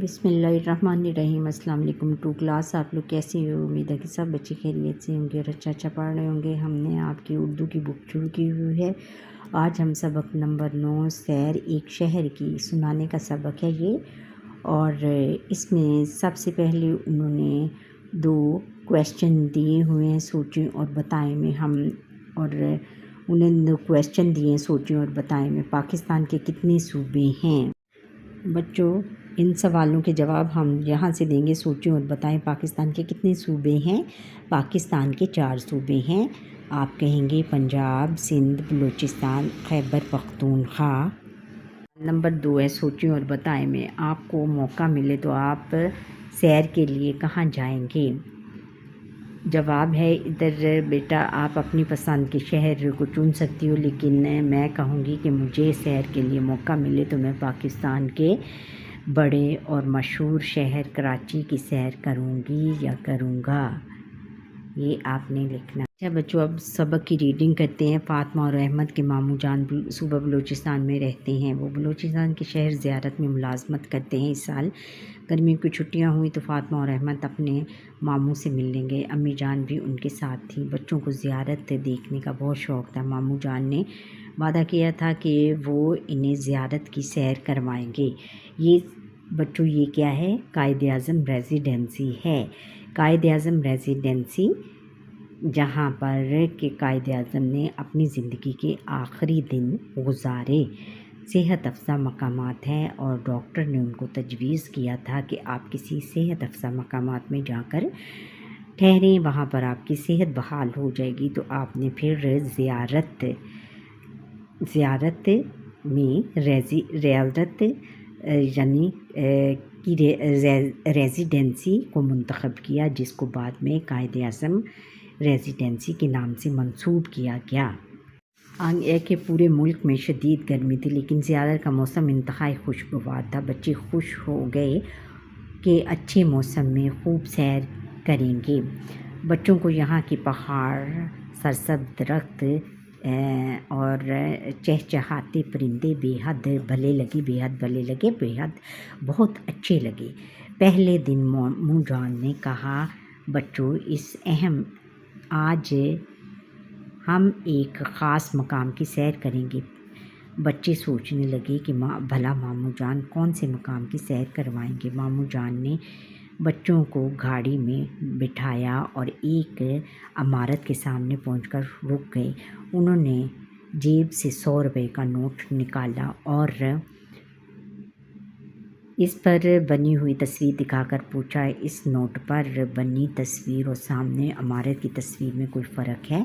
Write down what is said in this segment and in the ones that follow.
بسم اللہ الرحمن الرحیم۔ السلام علیکم ٹو کلاس، آپ لوگ کیسے ہو؟ امید ہے کہ سب بچے خیریت سے ہوں گے اور اچھا پڑھ رہے ہوں گے۔ ہم نے آپ کی اردو کی بک شروع کی ہوئی ہے۔ آج ہم سبق نمبر 9 سیر ایک شہر کی سنانے کا سبق ہے یہ، اور اس میں سب سے پہلے انہوں نے 2 کویسچن دیے ہوئے ہیں، سوچیں اور بتائیں میں اور انہیں 2 کویسچن دیے ہیں، سوچیں اور بتائیں میں پاکستان کے کتنے صوبے ہیں؟ بچوں، ان سوالوں کے جواب ہم یہاں سے دیں گے۔ سوچیں اور بتائیں پاکستان کے کتنے صوبے ہیں؟ پاکستان کے 4 صوبے ہیں۔ آپ کہیں گے پنجاب، سندھ، بلوچستان، خیبر پختونخوا۔ نمبر 2 ہے سوچیں اور بتائیں میں آپ کو موقع ملے تو آپ سیر کے لیے کہاں جائیں گے؟ جواب ہے ادھر بیٹا، آپ اپنی پسند کے شہر کو چن سکتی ہو، لیکن میں کہوں گی کہ مجھے سیر کے لیے موقع ملے تو میں پاکستان کے بڑے اور مشہور شہر کراچی کی سیر کروں گی یا کروں گا۔ یہ آپ نے لکھنا۔ اچھا بچوں، اب سبق کی ریڈنگ کرتے ہیں۔ فاطمہ اور احمد کے ماموں جان صوبہ بلوچستان میں رہتے ہیں۔ وہ بلوچستان کے شہر زیارت میں ملازمت کرتے ہیں۔ اس سال گرمیوں کی چھٹیاں ہوئی تو فاطمہ اور احمد اپنے ماموں سے ملنے گئے۔ امی جان بھی ان کے ساتھ تھی۔ بچوں کو زیارت دیکھنے کا بہت شوق تھا۔ ماموں جان نے وعدہ کیا تھا کہ وہ انہیں زیارت کی سیر کروائیں گے۔ بچوں یہ کیا ہے؟ قائد اعظم ریزیڈنسی ہے۔ قائد اعظم ریزیڈنسی، جہاں پر کہ قائد اعظم نے اپنی زندگی کے آخری دن گزارے۔ صحت افزا مقامات ہیں اور ڈاکٹر نے ان کو تجویز کیا تھا کہ آپ کسی صحت افزا مقامات میں جا کر ٹھہریں، وہاں پر آپ کی صحت بحال ہو جائے گی تو آپ نے پھر زیارت میں ریزیڈنسی کو منتخب کیا، جس کو بعد میں قائد اعظم ریزیڈنسی کے نام سے منسوب کیا گیا۔ کہ پورے ملک میں شدید گرمی تھی، لیکن زیارت کا موسم انتہائی خوشگوار تھا۔ بچے خوش ہو گئے کہ اچھے موسم میں خوب سیر کریں گے۔ بچوں کو یہاں کے پہاڑ، سرسبز درخت اور چہچہاتے پرندے بہت اچھے لگے۔ پہلے دن ماموں جان نے کہا، بچوں آج ہم ایک خاص مقام کی سیر کریں گے۔ بچے سوچنے لگے کہ بھلا ماموں جان کون سے مقام کی سیر کروائیں گے۔ ماموں جان نے بچوں کو گاڑی میں بٹھایا اور ایک عمارت کے سامنے پہنچ کر رک گئے۔ انہوں نے جیب سے 100 روپے کا نوٹ نکالا اور اس پر بنی ہوئی تصویر دکھا کر پوچھا، اس نوٹ پر بنی تصویر اور سامنے عمارت کی تصویر میں کوئی فرق ہے؟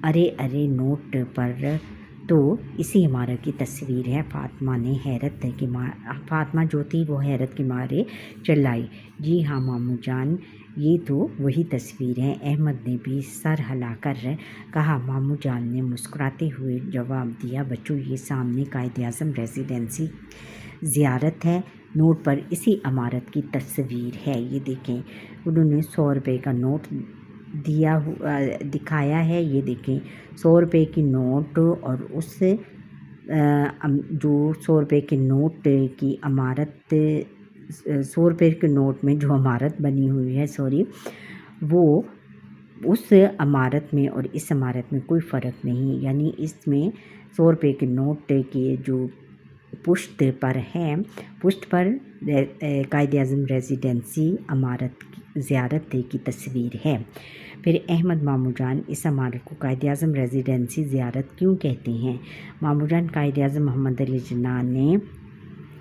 ارے نوٹ پر تو اسی عمارت کی تصویر ہے۔ فاطمہ جو تھی وہ حیرت کے مارے چلائی، جی ہاں ماموں جان، یہ تو وہی تصویر ہے۔ احمد نے بھی سر ہلا کر کہا۔ ماموں جان نے مسکراتے ہوئے جواب دیا، بچوں یہ سامنے قائد اعظم ریزیڈنسی زیارت ہے، نوٹ پر اسی عمارت کی تصویر ہے۔ یہ دیکھیں، انہوں نے 100 روپے کا نوٹ دکھایا ہے۔ یہ دیکھیں 100 روپے کی نوٹ، اور اس جو 100 روپے کے نوٹ کی عمارت، 100 روپے کے نوٹ میں جو عمارت بنی ہوئی ہے وہ اس عمارت میں اور اس عمارت میں کوئی فرق نہیں، یعنی اس میں 100 روپے کے نوٹ کے جو پشت پر قائد اعظم ریزیڈنسی عمارت زیارت کی تصویر ہے۔ پھر احمد، ماموں جان اس عمارت کو قائد اعظم ریزیڈنسی زیارت کیوں کہتے ہیں؟ ماموں جان، قائد اعظم محمد علی جناح نے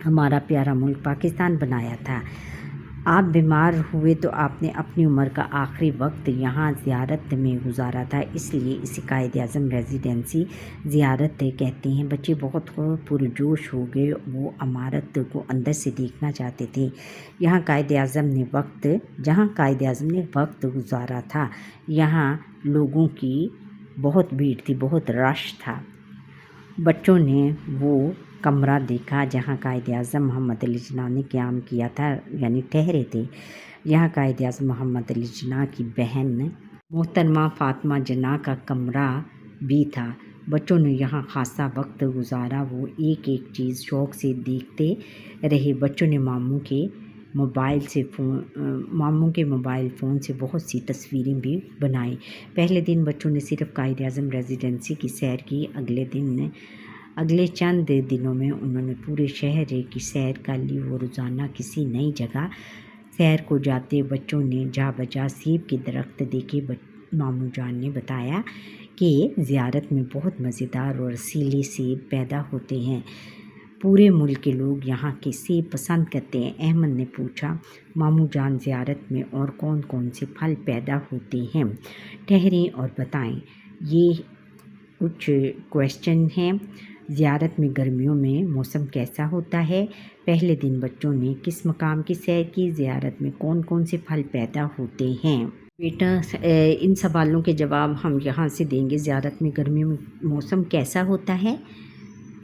ہمارا پیارا ملک پاکستان بنایا تھا۔ آپ بیمار ہوئے تو آپ نے اپنی عمر کا آخری وقت یہاں زیارت میں گزارا تھا، اس لیے اسے قائد اعظم ریزیڈنسی زیارت کہتے ہیں۔ بچے بہت پرجوش ہو گئے، وہ عمارت کو اندر سے دیکھنا چاہتے تھے جہاں قائد اعظم نے وقت گزارا تھا۔ یہاں لوگوں کی بہت بھیڑ تھی، بہت رش تھا۔ بچوں نے وہ کمرہ دیکھا جہاں قائد اعظم محمد علی جناح نے قیام کیا تھا، یعنی ٹھہرے تھے۔ یہاں قائد اعظم محمد علی جناح کی بہن محترمہ فاطمہ جناح کا کمرہ بھی تھا۔ بچوں نے یہاں خاصا وقت گزارا، وہ ایک ایک چیز شوق سے دیکھتے رہے۔ بچوں نے ماموں کے موبائل فون سے بہت سی تصویریں بھی بنائیں۔ پہلے دن بچوں نے صرف قائد اعظم ریزیڈنسی کی سیر کی۔ اگلے چند دنوں میں انہوں نے پورے شہر کی سیر کر لی۔ وہ روزانہ کسی نئی جگہ سیر کو جاتے۔ بچوں نے جا بجا سیب کے درخت دیکھے۔ ماموں جان نے بتایا کہ زیارت میں بہت مزیدار اور رسیلے سیب پیدا ہوتے ہیں۔ پورے ملک کے لوگ یہاں کے سیب پسند کرتے ہیں۔ احمد نے پوچھا، ماموں جان زیارت میں اور کون کون سے پھل پیدا ہوتے ہیں؟ ٹھہریں اور بتائیں۔ یہ کچھ کویسچن ہیں۔ زیارت میں گرمیوں میں موسم کیسا ہوتا ہے؟ پہلے دن بچوں نے کس مقام کی سیر کی؟ زیارت میں کون کون سے پھل پیدا ہوتے ہیں؟ بیٹا ان سوالوں کے جواب ہم یہاں سے دیں گے۔ زیارت میں گرمیوں میں موسم کیسا ہوتا ہے؟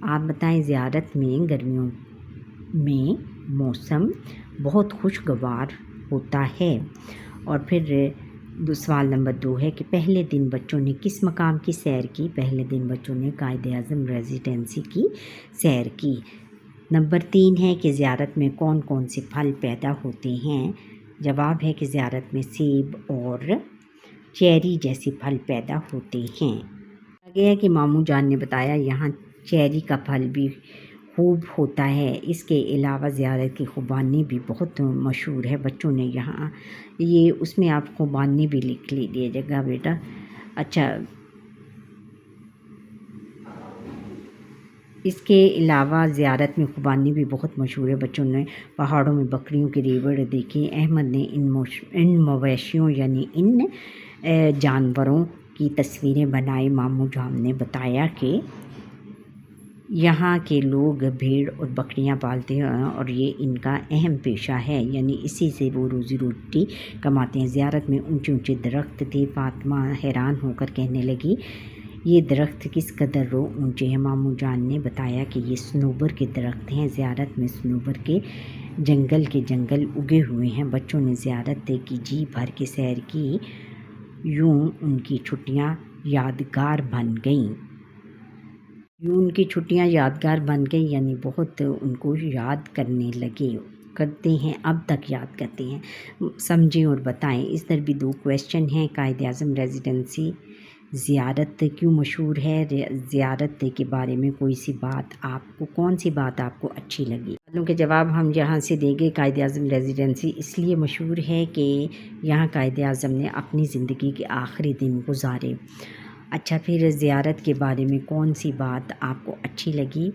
آپ بتائیں۔ زیارت میں گرمیوں میں موسم بہت خوشگوار ہوتا ہے۔ اور پھر سوال نمبر 2 ہے کہ پہلے دن بچوں نے کس مقام کی سیر کی؟ پہلے دن بچوں نے قائد اعظم ریزیڈنسی کی سیر کی۔ نمبر 3 ہے کہ زیارت میں کون کون سے پھل پیدا ہوتے ہیں؟ جواب ہے کہ زیارت میں سیب اور چیری جیسے پھل پیدا ہوتے ہیں۔ آگے ہے کہ ماموں جان نے بتایا یہاں چیری کا پھل بھی خوب ہوتا ہے۔ اس کے علاوہ زیارت کی خوبانی بھی بہت مشہور ہے۔ بچوں نے یہاں اس میں آپ خوبانی بھی لکھ لیجیے گا بیٹا۔ اچھا، اس کے علاوہ زیارت میں خوبانی بھی بہت مشہور ہے۔ بچوں نے پہاڑوں میں بکریوں کے ریوڑ دیکھے۔ احمد نے ان مویشیوں یعنی ان جانوروں کی تصویریں بنائی۔ ماموں جان نے بتایا کہ یہاں کے لوگ بھیڑ اور بکریاں پالتے ہیں اور یہ ان کا اہم پیشہ ہے، یعنی اسی سے وہ روزی روٹی کماتے ہیں۔ زیارت میں اونچے اونچے درخت تھے۔ فاطمہ حیران ہو کر کہنے لگی، یہ درخت کس قدر اونچے ہیں؟ ماموں جان نے بتایا کہ یہ صنوبر کے درخت ہیں۔ زیارت میں صنوبر کے جنگل اگے ہوئے ہیں۔ بچوں نے زیارت کی جی بھر کے سیر کی۔ یوں ان کی چھٹیاں یادگار بن گئیں، یعنی بہت ان کو یاد کرتے ہیں، اب تک یاد کرتے ہیں۔ سمجھیں اور بتائیں۔ اس طرح بھی 2 کویسچن ہیں۔ قائد اعظم ریزیڈنسی زیارت کیوں مشہور ہے؟ زیارت کے بارے میں کون سی بات آپ کو اچھی لگی؟ سوالوں کے جواب ہم یہاں سے دیں گے۔ قائد اعظم ریزیڈنسی اس لیے مشہور ہے کہ یہاں قائد اعظم نے اپنی زندگی کے آخری دن گزارے۔ اچھا، پھر زیارت کے بارے میں کون سی بات آپ کو اچھی لگی؟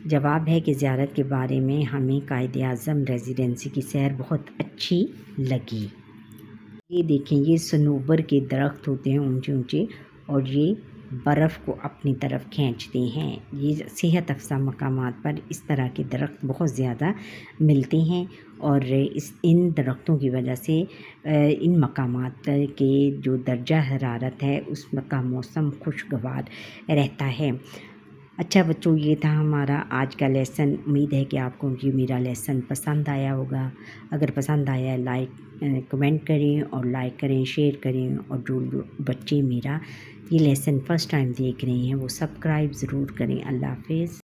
جواب ہے کہ زیارت کے بارے میں ہمیں قائد اعظم ریزیڈنسی کی سیر بہت اچھی لگی۔ یہ دیکھیں، یہ صنوبر کے درخت ہوتے ہیں اونچے اونچے، اور یہ برف کو اپنی طرف کھینچتے ہیں۔ یہ صحت افزا مقامات پر اس طرح کے درخت بہت زیادہ ملتے ہیں، اور ان درختوں کی وجہ سے ان مقامات کے جو درجہ حرارت ہے اس کا موسم خوشگوار رہتا ہے۔ اچھا بچوں، یہ تھا ہمارا آج کا لیسن۔ امید ہے کہ آپ کو یہ میرا لیسن پسند آیا ہوگا۔ اگر پسند آیا کمنٹ کریں اور لائک کریں، شیئر کریں، اور جو بچے میرا یہ لیسن فرسٹ ٹائم دیکھ رہے ہیں وہ سبسکرائب ضرور کریں۔ اللہ حافظ۔